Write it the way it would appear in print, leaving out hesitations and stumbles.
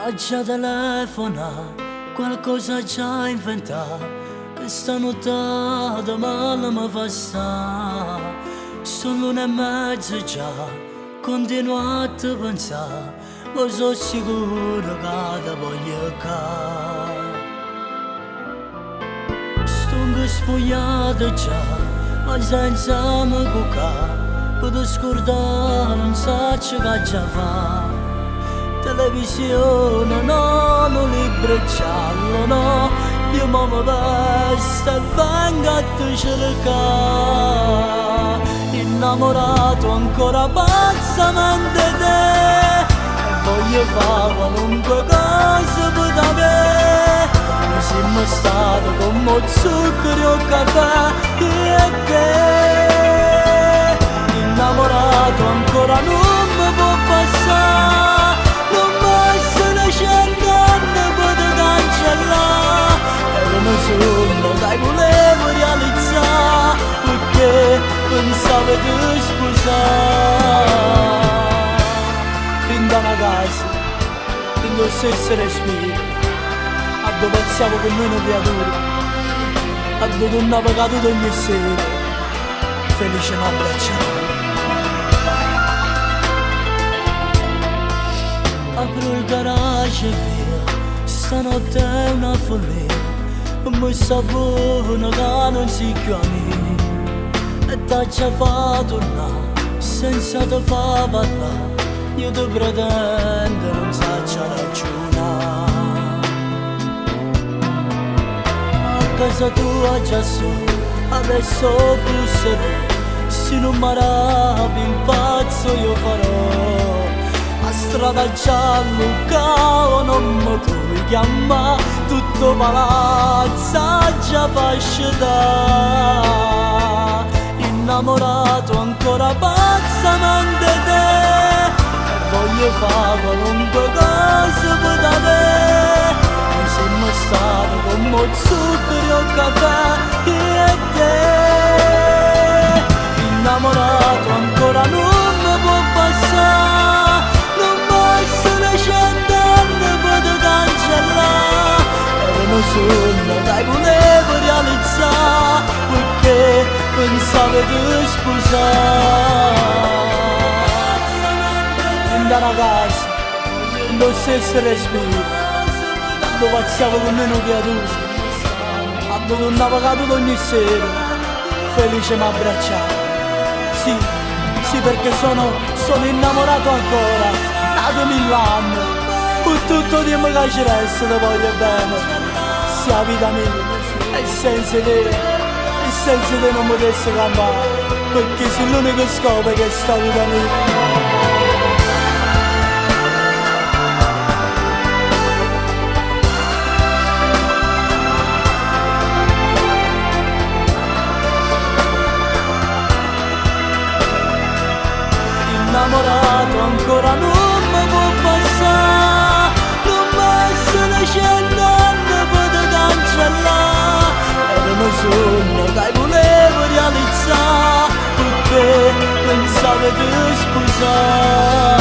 Ha già telefona, qualcosa già inventa, che stanotte male mi fa sta. Sono l'1:30 già, continuo a te pensare, ma sono sicuro che ti voglio ca. Sto spogliato già, ma senza me cucca, per scordare non so che già fa. Televisione no, non libro giallo no, io mi veste e vengo a te cercare. Innamorato ancora pazzamente di te, e voglio fare qualunque cosa per te. Mi siamo stato come zucchero e caffè, io e te. Innamorato ancora non mi può passare, dai volevo realizzare, perché pensavo di sposare. In da una casa, in lo stesso respiro, a dove pensiamo che noi non creature, a dove tornava caduto ogni sera, felice non abbracciare. Apro il garage e via, stanotte è una follia, mi sapone che non si chiami, e t'ha già fatto tornare senza te fa parlare. Io ti pretendo non saccia ragionare. A casa tua già sono, adesso più sereno, se non mi arrabbi impazzo io farò. A strada giallo non mi puoi chiamare, tutto palazzo già fascetta. Innamorato ancora pazzamente di te, e voglio fare qualunque cosa per te. Noi siamo stati come zucchero e caffè, io e te. Innamorato ancora non mi può passare, non bastano 100 anni per te cancellare. Non sogno, dai volevo realizzare, perché pensavo di sposare. In da una casa, in lo stesso respiro, dove facciamo con noi non creature, a dove tornava caduto ogni sera, felice mi abbracciare. Sì, sì, perché sono innamorato ancora, nato 1000 anni, per tutto il tempo che ci resta ti voglio bene. Se la vita mia è senza te non potessi cambiare, perché sei l'unico scopo che sta vita mia. Innamorato ancora non mi può passare, non bastano 100 anni per te cancellare. Era un sogno, dai volevo realizzare, perché pensavo di sposare.